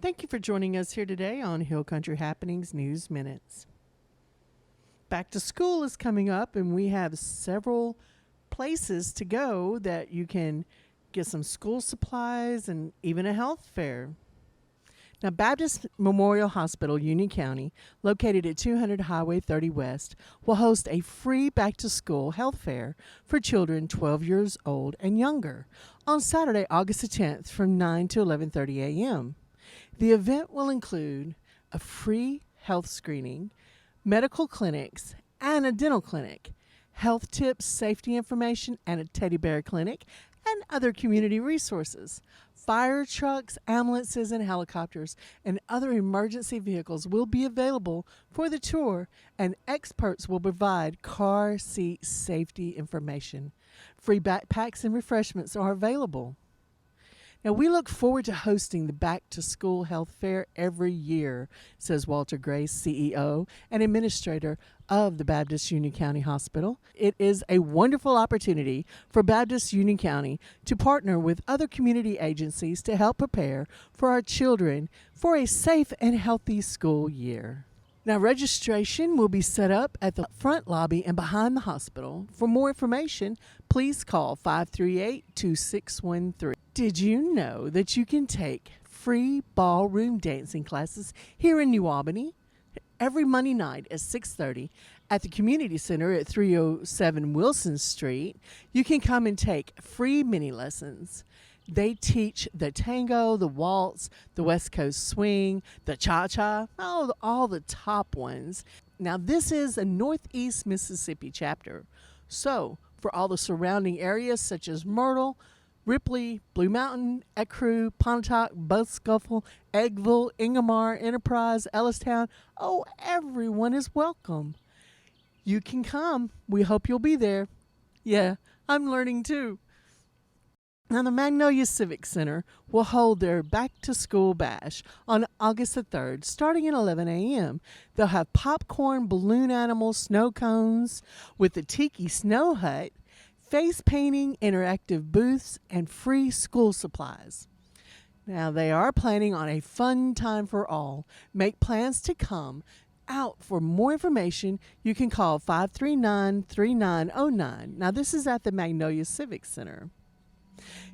Thank you for joining us here today on Hill Country Happenings News Minutes. Back to school is coming up, and we have several places to go that you can get some school supplies and even a health fair. Now, Baptist Memorial Hospital, Union County, located at 200 Highway 30 West, will host a free back-to-school health fair for children 12 years old and younger on Saturday, August the 10th from 9 to 11:30 a.m. The event will include a free health screening, medical clinics, and a dental clinic, health tips, safety information, and a teddy bear clinic, and other community resources. Fire trucks, ambulances, and helicopters and other emergency vehicles will be available for the tour, and experts will provide car seat safety information. Free backpacks and refreshments are available. Now, we look forward to hosting the Back to School Health Fair every year, says Walter Grace, CEO and administrator of the Baptist Union County Hospital. It is a wonderful opportunity for Baptist Union County to partner with other community agencies to help prepare for our children for a safe and healthy school year. Now, registration will be set up at the front lobby and behind the hospital. For more information, please call 538-2613. Did you know that you can take free ballroom dancing classes here in New Albany every Monday night at 6:30 at the Community Center at 307 Wilson Street? You can come and take free mini lessons. They teach the tango, the waltz, the West Coast swing, the cha-cha, all the top ones. Now, this is a Northeast Mississippi chapter. So, for all the surrounding areas such as Myrtle, Ripley, Blue Mountain, Ecru, Pontotoc, Buckscuffle, Eggville, Ingomar, Enterprise, Ellistown, everyone is welcome. You can come. We hope you'll be there. Yeah, I'm learning too. Now, the Magnolia Civic Center will hold their back-to-school bash on August the 3rd, starting at 11 a.m. They'll have popcorn, balloon animals, snow cones with the Tiki Snow Hut, face painting, interactive booths, and free school supplies. Now, they are planning on a fun time for all. Make plans to come out. For more information, you can call 539-3909. Now, this is at the Magnolia Civic Center.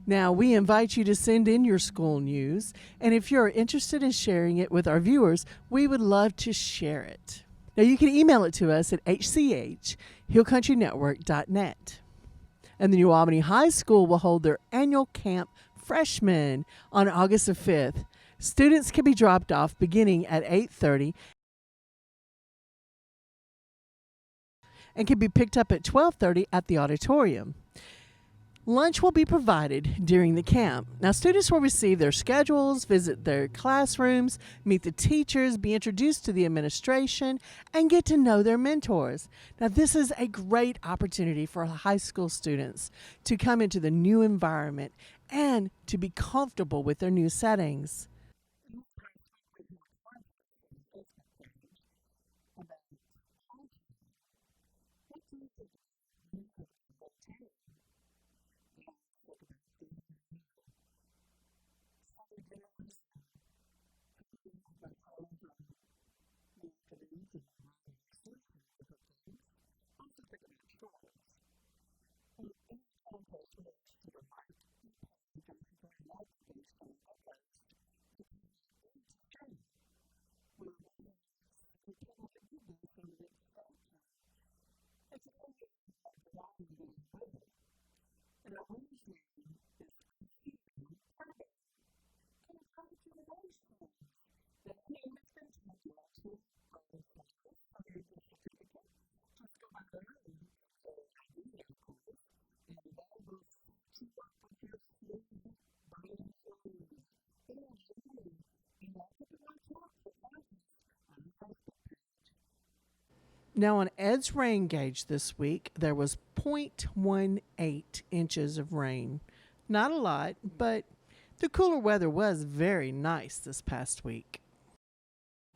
Now, we invite you to send in your school news, and if you're interested in sharing it with our viewers, we would love to share it. Now, you can email it to us at hch@hillcountrynetwork.net. And the New Albany High School will hold their annual Camp Freshmen on August the 5th. Students can be dropped off beginning at 8:30 and can be picked up at 12:30 at the auditorium. Lunch will be provided during the camp. Now, students will receive their schedules, visit their classrooms, meet the teachers, be introduced to the administration, and get to know their mentors. Now, this is a great opportunity for high school students to come into the new environment and to be comfortable with their new settings. Now, on Ed's rain gauge this week, there was 0.18 inches of rain. Not a lot, but the cooler weather was very nice this past week.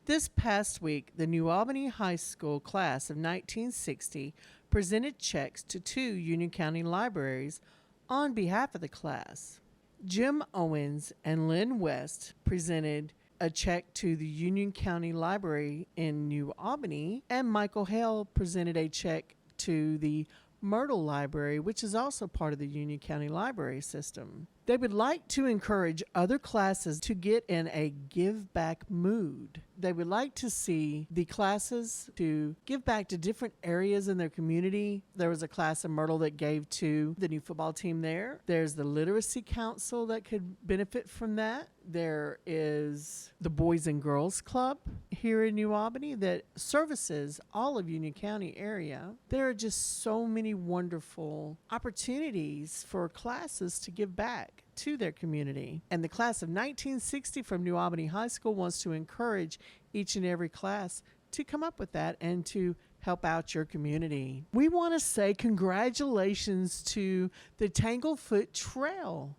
This past week, the New Albany High School class of 1960 presented checks to 2 Union County libraries on behalf of the class. Jim Owens and Lynn West presented a check to the Union County Library in New Albany, and Michael Hale presented a check to the Myrtle Library, which is also part of the Union County Library system. They would like to encourage other classes to get in a give back mood. They would like to see the classes to give back to different areas in their community. There was a class in Myrtle that gave to the new football team there. There's the Literacy Council that could benefit from that. There is the Boys and Girls Club here in New Albany that services all of Union County area. There are just so many wonderful opportunities for classes to give back to their community. And the class of 1960 from New Albany High School wants to encourage each and every class to come up with that and to help out your community. We want to say congratulations to the Tanglefoot Trail.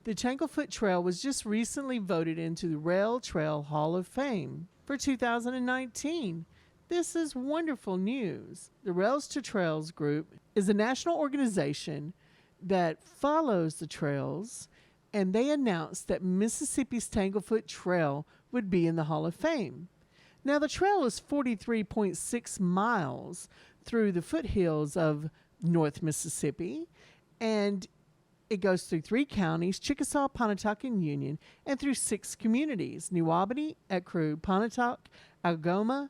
The Tanglefoot Trail was just recently voted into the Rail Trail Hall of Fame for 2019. This is wonderful news. The Rails to Trails group is a national organization that follows the trails, and they announced that Mississippi's Tanglefoot Trail would be in the Hall of Fame. Now, the trail is 43.6 miles through the foothills of North Mississippi, and it goes through 3 counties, Chickasaw, Pontotoc, and Union, and through 6 communities, New Albany, Ecru, Pontotoc, Algoma,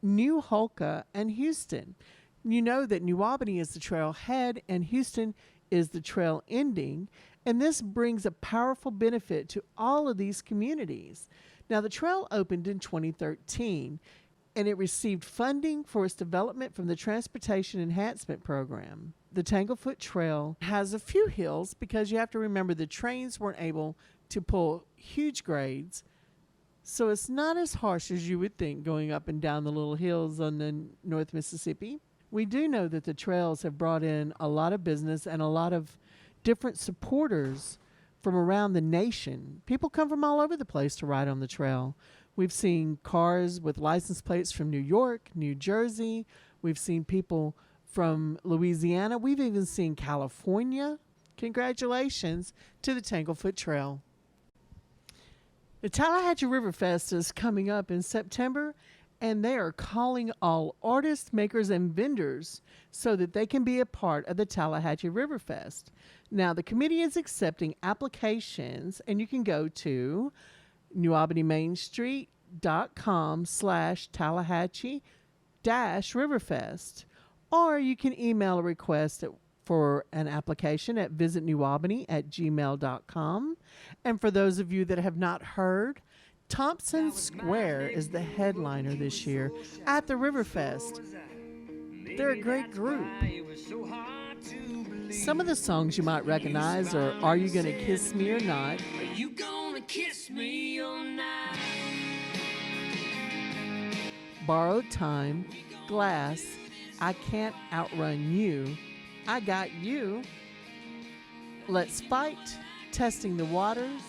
New Holka, and Houston. You know that New Albany is the trail head and Houston is the trail ending, and this brings a powerful benefit to all of these communities. Now, the trail opened in 2013, and it received funding for its development from the Transportation Enhancement Program. The Tanglefoot Trail has a few hills because you have to remember the trains weren't able to pull huge grades, so it's not as harsh as you would think going up and down the little hills on the North Mississippi. We do know that the trails have brought in a lot of business and a lot of different supporters from around the nation. People come from all over the place to ride on the trail. We've seen cars with license plates from New York, New Jersey. We've seen people from Louisiana. We've even seen California. Congratulations to the Tanglefoot Trail. The Tallahatchie River Fest is coming up in September, and they are calling all artists, makers, and vendors so that they can be a part of the Tallahatchie River Fest. Now, the committee is accepting applications, and you can go to newaubanymainstreet.com/Tallahatchie-Riverfest, or you can email a request for an application at visitnewaubany@gmail.com. And for those of you that have not heard, Thompson Square is the headliner this year at the Riverfest. They're a great group. Some of the songs you might recognize are Are You Gonna Kiss Me or Not? Are you gonna kiss me or not? Borrowed Time, Glass, I Can't Outrun You, I Got You, Let's Fight, Testing the Waters,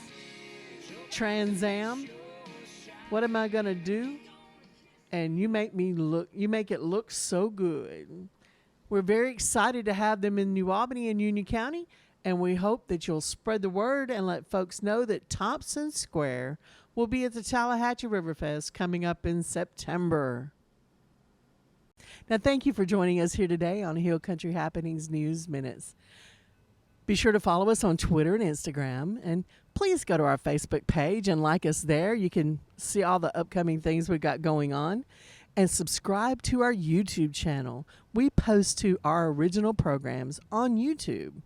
Trans Am, What Am I Gonna Do? And You Make It Look So Good. We're very excited to have them in New Albany and Union County, and we hope that you'll spread the word and let folks know that Thompson Square will be at the Tallahatchie Riverfest coming up in September. Now, thank you for joining us here today on Hill Country Happenings News Minutes. Be sure to follow us on Twitter and Instagram, and please go to our Facebook page and like us there. You can see all the upcoming things we've got going on. And subscribe to our YouTube channel. We post to our original programs on YouTube.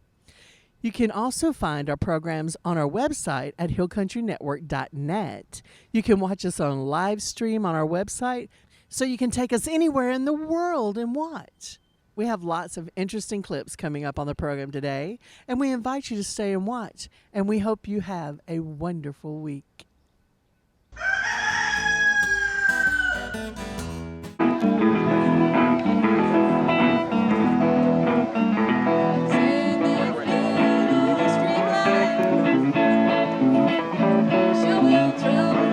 You can also find our programs on our website at hillcountrynetwork.net. You can watch us on live stream on our website, so you can take us anywhere in the world and watch. We have lots of interesting clips coming up on the program today, and we invite you to stay and watch. And we hope you have a wonderful week. Show you trouble.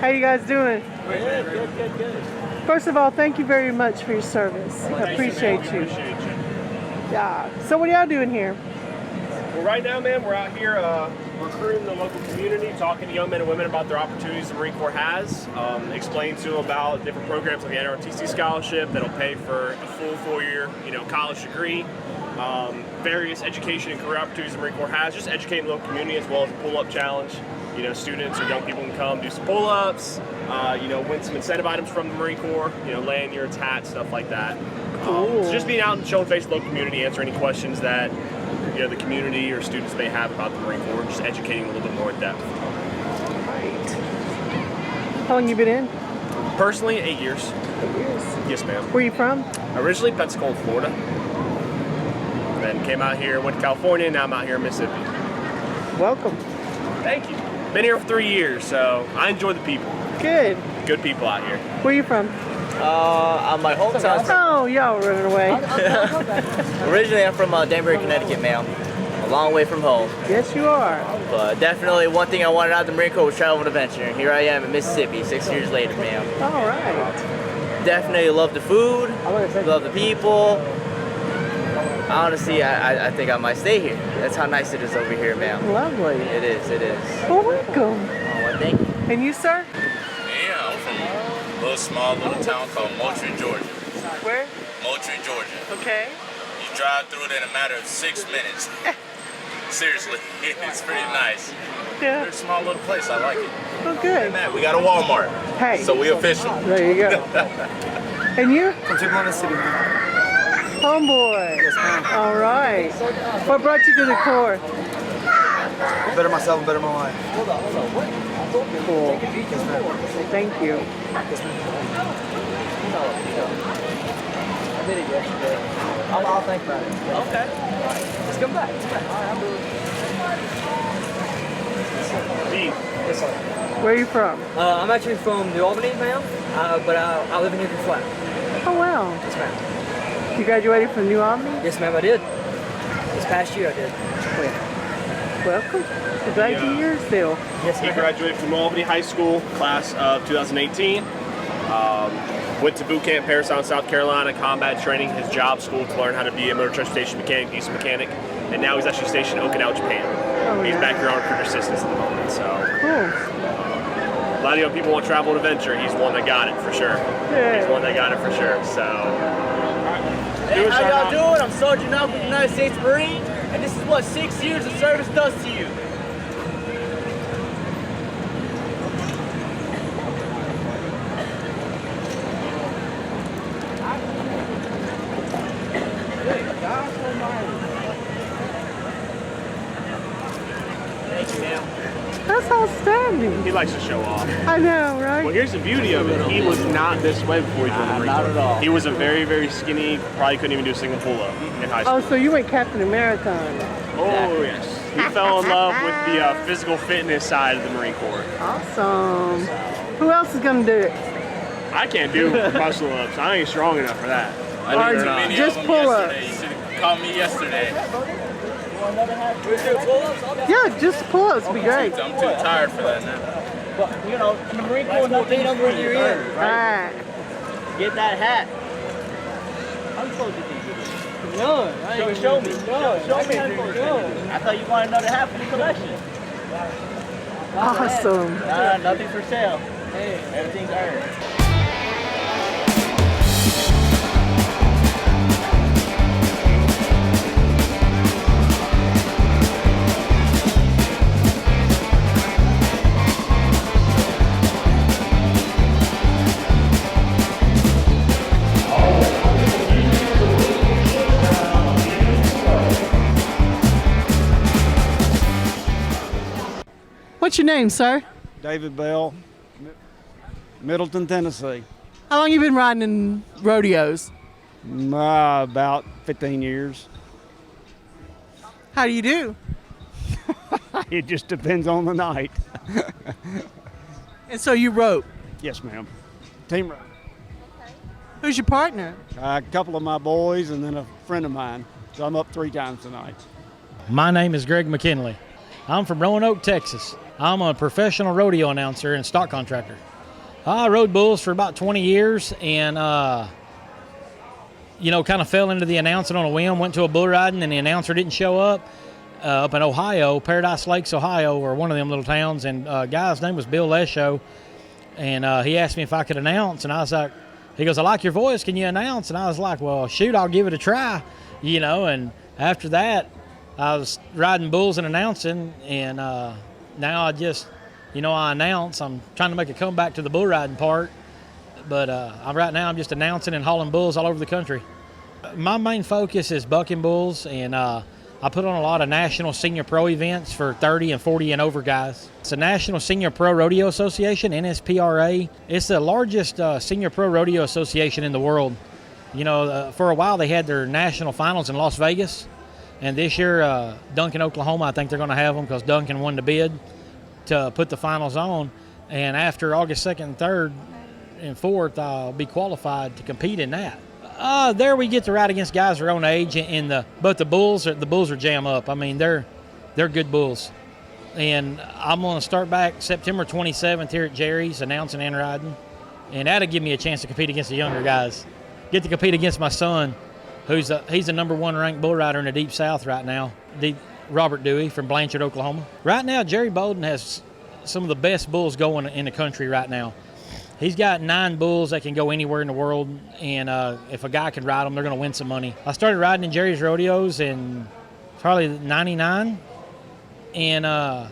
How you guys doing? Good. First of all, thank you very much for your service. I appreciate you. Yeah. So what are y'all doing here? Well, right now, man, we're out here recruiting the local community, talking to young men and women about their opportunities the Marine Corps has, explaining to them about different programs like the NRTC scholarship that'll pay for a full 4-year, college degree, various education and career opportunities the Marine Corps has, just educating the local community as well as a pull-up challenge. Students or young people can come do some pull-ups, win some incentive items from the Marine Corps, lanyards, hats, stuff like that. So just being out and showing face to the local community, answer any questions that the community or students may have about the Marine Corps, just educating a little bit more in depth. Right. How long you been in? Personally, 8 years. 8 years. Yes, ma'am. Where you from? Originally Pensacola, Florida. Then came out here, went to California, now I'm out here in Mississippi. Welcome. Thank you. Been here for 3 years, so I enjoy the people. Good. Good people out here. Where you from? I'm my hometown. Oh, y'all running away. Originally, I'm from Danbury, Connecticut, ma'am. A long way from home. Yes, you are. But definitely one thing I wanted out of the Marine Corps was travel and adventure. And here I am in Mississippi, 6 years later, ma'am. All right. Definitely love the food, love the people. Honestly, I think I might stay here. That's how nice it is over here, ma'am. Lovely. It is. Well, welcome. Oh, well, thank you. And you, sir? Yeah, I'm from a little small town called Moultrie, Georgia. Where? Moultrie, Georgia. Okay. You drive through it in a matter of 6 minutes. Seriously, it's pretty nice. Yeah. Very small little place, I like it. Oh, good. Man, we got a Walmart. Hey. So we official. There you go. And you? From Tupelo, Mississippi. Homeboy. Yes, ma'am. All right. What brought you to the Corps? Better myself and better my life. Cool. Yes, ma'am. Thank you. Yes, ma'am. I did it yesterday. I'll think about it. Okay. Let's come back. Yes, sir. Where are you from? I'm actually from New Albany, ma'am, but I live in Newton Flat. Oh, wow. Yes, ma'am. You graduated from New Albany? Yes, ma'am, I did. This past year I did. Welcome. I'm glad you're here still. Yes, He ma'am. graduated from Albany High School, class of 2018. Went to boot camp, Paris, South Carolina, combat training, his job school to learn how to be a motor transportation mechanic, diesel mechanic, and now he's actually stationed in Okinawa, Japan. Oh, He's nice. back here on recruiter assistance at the moment, so Cool. a lot of young people want travel and adventure. He's one that got it for sure. Yeah. He's one that got it for sure. So, Hey, how y'all doing? I'm Sergeant Alpha with the United States Marines, and this is what 6 years of service does to you. Thank you, ma'am. That's outstanding. he likes to show off. I know, Well, right? here's the beauty of it. He was not this way before he joined the Marine Not Corps. at all. He was a very, very skinny, probably couldn't even do a single pull-up in high school. Oh, so you went Captain America on it. Oh, yes. He fell in love with the physical fitness side of the Marine Corps. Awesome. Who else is going to do it? I can't do muscle-ups. I ain't strong enough for that. I Or did too many just of them pull-ups. yesterday. You should have called me yesterday. Yeah, just pull-ups would be great. I'm too tired for that now. But, in the Marine Corps, no day number you're in. Right. Get that hat. I'm supposed to do none. Show me. Show me. I thought you wanted another hat for the collection. Awesome. Nothing for sale. Hey, everything's earned. What's your name, sir? David Bell, Middleton, Tennessee. How long you been riding in rodeos? About 15 years. How do you do? It just depends on the night. And so you rope. Yes, ma'am. Team rope. Who's your partner? A couple of my boys and then a friend of mine. So I'm up 3 times tonight. My name is Greg McKinley. I'm from Roanoke, Texas. I'm a professional rodeo announcer and stock contractor. I rode bulls for about 20 years and, you know, kind of fell into the announcing on a whim, went to a bull riding, and the announcer didn't show up in Ohio, Paradise Lakes, Ohio, or one of them little towns. And guy's name was Bill Lesho. And he asked me if I could announce. And I was like, he goes, I like your voice. Can you announce? And I was like, well, shoot, I'll give it a try, you know. And after that, I was riding bulls and announcing. And now I just, you know, I announce. I'm trying to make a comeback to the bull riding part. But right now I'm just announcing and hauling bulls all over the country. My main focus is bucking bulls, and I put on a lot of national senior pro events for 30 and 40 and over guys. It's the National Senior Pro Rodeo Association, NSPRA. It's the largest senior pro rodeo association in the world. You know, for a while they had their national finals in Las Vegas, and this year Duncan, Oklahoma, I think they're going to have them because Duncan won the bid to put the finals on. And after August 2nd and 3rd and 4th, I'll be qualified to compete in that. There we get to ride against guys our own age, but the bulls are jam up. I mean, they're good bulls. And I'm going to start back September 27th here at Jerry's, announcing and riding. And that'll give me a chance to compete against the younger guys. Get to compete against my son, he's the #1 ranked bull rider in the Deep South right now, Robert Dewey from Blanchard, Oklahoma. Right now, Jerry Bolden has some of the best bulls going in the country right now. He's got 9 bulls that can go anywhere in the world, and if a guy can ride them, they're going to win some money. I started riding in Jerry's rodeos in probably '99, and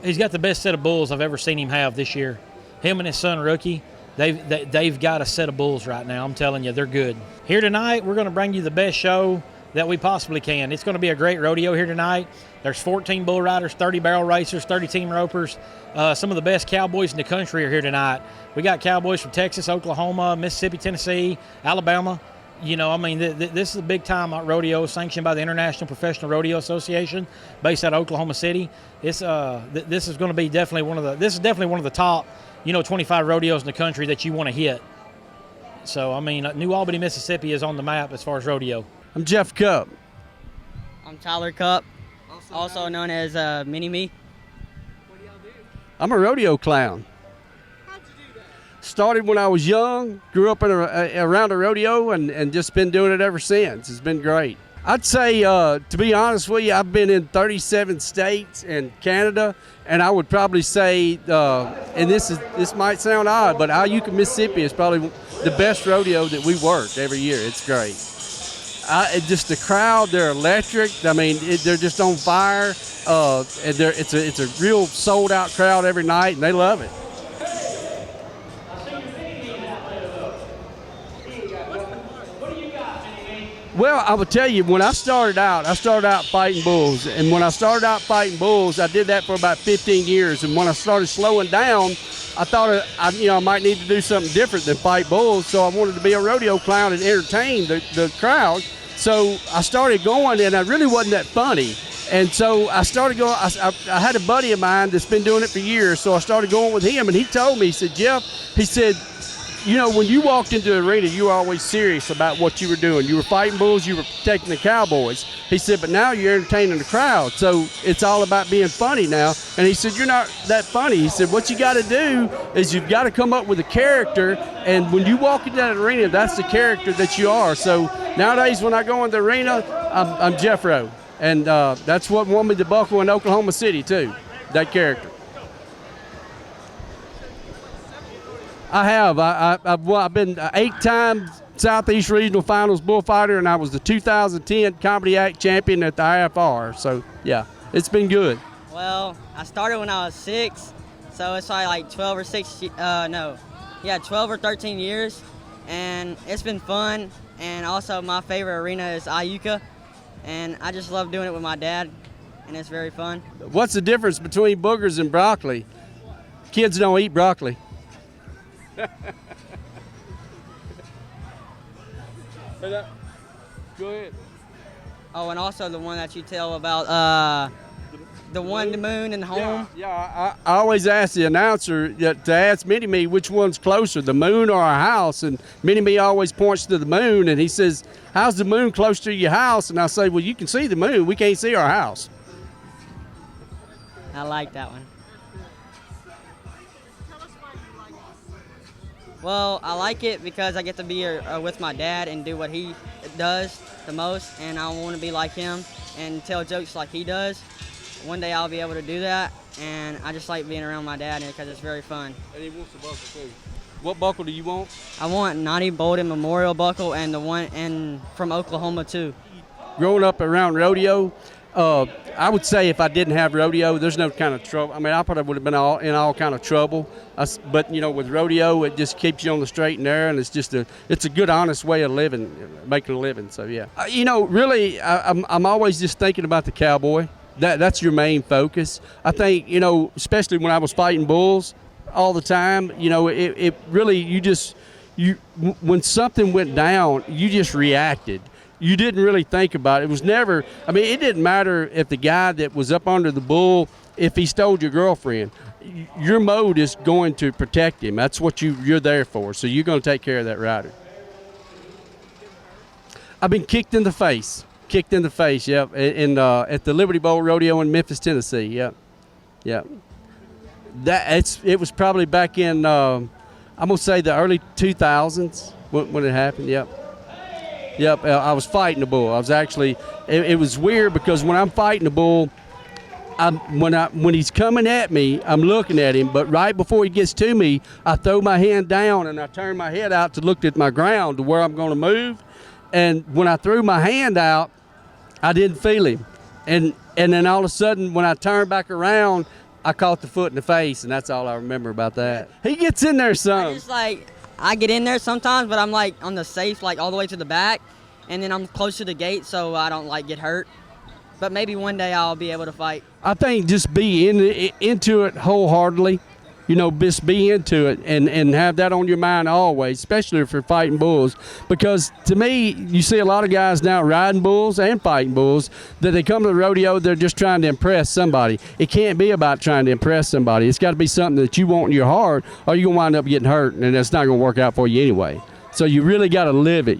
he's got the best set of bulls I've ever seen him have this year. Him and his son, Rookie, they've got a set of bulls right now. I'm telling you, they're good. Here tonight, we're going to bring you the best show that we possibly can. It's going to be a great rodeo here tonight. There's 14 bull riders, 30 barrel racers, 30 team ropers. Some of the best cowboys in the country are here tonight. We got cowboys from Texas, Oklahoma, Mississippi, Tennessee, Alabama. You know, I mean, this is a big-time rodeo sanctioned by the International Professional Rodeo Association, based out of Oklahoma City. This is going to be definitely one of the top, 25 rodeos in the country that you want to hit. So, I mean, New Albany, Mississippi is on the map as far as rodeo. I'm Jeff Cupp. I'm Tyler Cupp, also known as Mini-Me. What do y'all do? I'm a rodeo clown. How'd you do that? Started when I was young, grew up around a rodeo, and just been doing it ever since. It's been great. I'd say, to be honest with you, I've been in 37 states and Canada, and I would probably say, and this might sound odd, but Iuka, Mississippi is probably the best rodeo that we work every year. It's great. Just the crowd, they're electric. I mean, they're just on fire. And it's a real sold-out crowd every night, and they love it. Well, I will tell you, when I started out fighting bulls. And when I started out fighting bulls, I did that for about 15 years. And when I started slowing down, I thought I might need to do something different than fight bulls. So I wanted to be a rodeo clown and entertain the crowd. So I started going, and I really wasn't that funny. And so I started going. I had a buddy of mine that's been doing it for years. So I started going with him, and he told me, he said, Jeff, he said, when you walked into the arena, you were always serious about what you were doing. You were fighting bulls, you were protecting the cowboys. He said, but now you're entertaining the crowd, so it's all about being funny now. And he said, you're not that funny. He said, what you got to do is you've got to come up with a character, and when you walk into that arena, that's the character that you are. So nowadays, when I go in the arena, I'm Jeffro, and that's what won me the buckle in Oklahoma City, too, that character. I have. I've been 8-time Southeast Regional Finals bullfighter, and I was the 2010 Comedy Act champion at the IFR. So, yeah, it's been good. Well, I started when I was 6, so it's probably like 12 or 13 years, and it's been fun. And also, my favorite arena is Iuka, and I just love doing it with my dad, and it's very fun. What's the difference between boogers and broccoli? Kids don't eat broccoli. Go ahead. Oh, and also the one that you tell about the moon and home. Yeah. I always ask the announcer to ask Mini-Me which one's closer, the moon or our house. And Mini-Me always points to the moon, and he says, how's the moon close to your house? And I say, well, you can see the moon. We can't see our house. I like that one. Well, I like it because I get to be with my dad and do what he does the most, and I want to be like him and tell jokes like he does. One day I'll be able to do that, and I just like being around my dad because it's very fun. And he wants the buckle too. What buckle do you want? I want Noddy Bolden Memorial Buckle and the one from Oklahoma too. Growing up around rodeo, I would say if I didn't have rodeo, there's no kind of trouble. I mean, I probably would have been in all kind of trouble. But with rodeo, it just keeps you on the straight and narrow, and it's a good, honest way of living, making a living. So yeah, really, I'm always just thinking about the cowboy. That's your main focus. I think especially when I was fighting bulls all the time. It really when something went down, you just reacted. You didn't really think about it. It was never, it didn't matter if the guy that was up under the bull, if he stole your girlfriend. Your mode is going to protect him. That's what you're there for. So you're going to take care of that rider. I've been kicked in the face. Yep. At the Liberty Bowl Rodeo in Memphis, Tennessee. Yep. It was probably back in, I'm going to say the early 2000s when it happened. Yep, I was fighting the bull. I was actually, it was weird because when I'm fighting the bull, when he's coming at me, I'm looking at him, but right before he gets to me, I throw my hand down and I turn my head out to look at my ground to where I'm going to move. And when I threw my hand out, I didn't feel him. And then all of a sudden, when I turned back around, I caught the foot in the face, and that's all I remember about that. He gets in there some. I get in there sometimes, but I'm on the safe, all the way to the back, and then I'm close to the gate so I don't get hurt. But maybe one day I'll be able to fight. I think just be into it wholeheartedly, just be into it and have that on your mind always, especially if you're fighting bulls. Because to me, you see a lot of guys now riding bulls and fighting bulls that they come to the rodeo, they're just trying to impress somebody. It can't be about trying to impress somebody. It's got to be something that you want in your heart, or you're going to wind up getting hurt, and it's not going to work out for you anyway. So you really got to live it,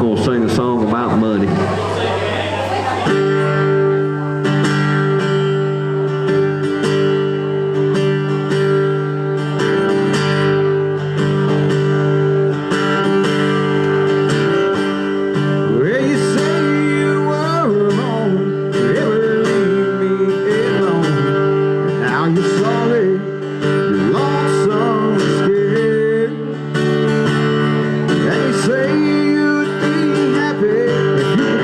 gonna sing a song about money. Well, you say you were alone, never leave me alone. And now you're sorry, you're lonesome and scared. And you say you'd be happy if you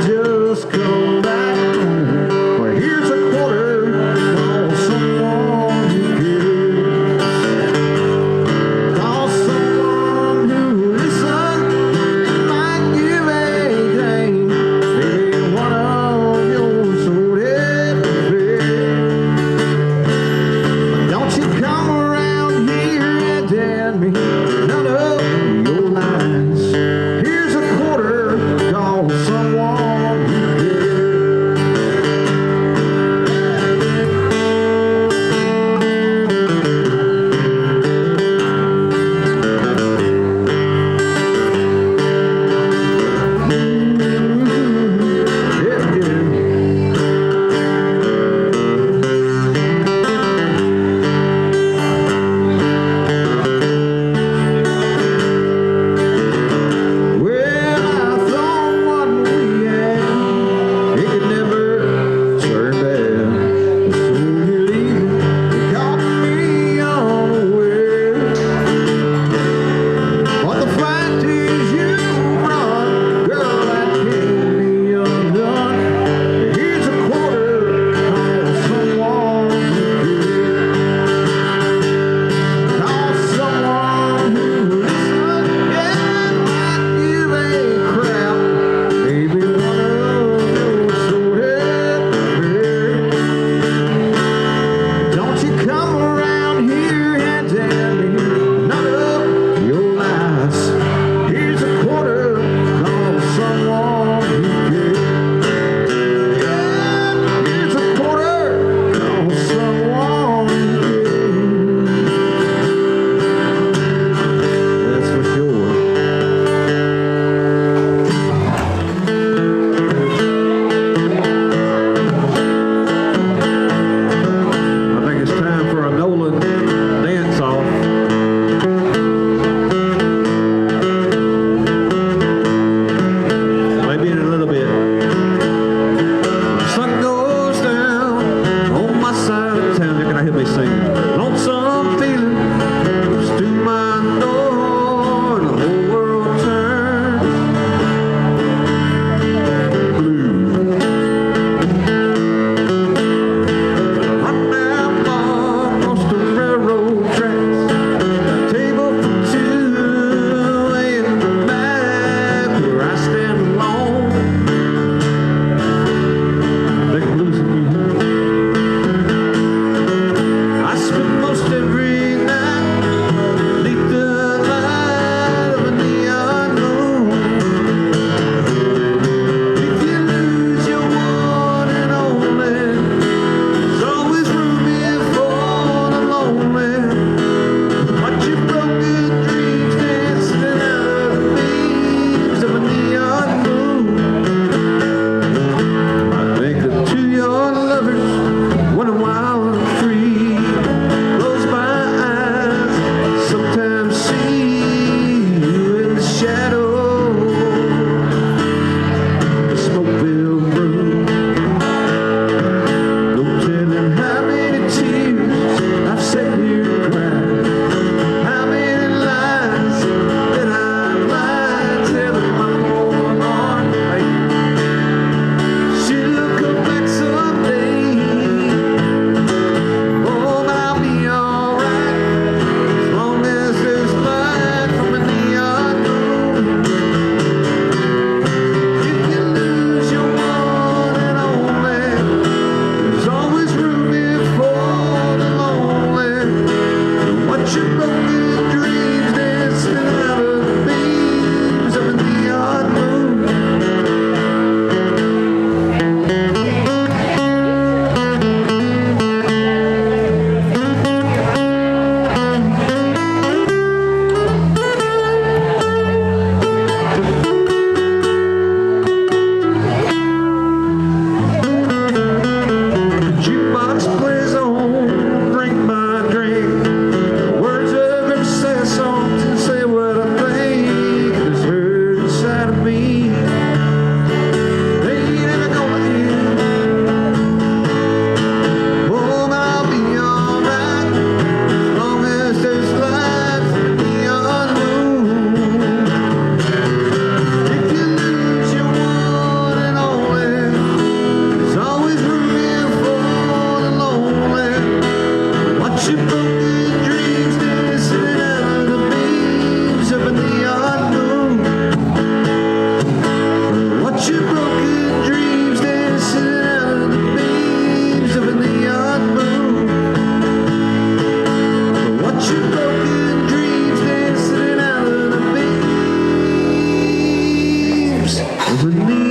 Over me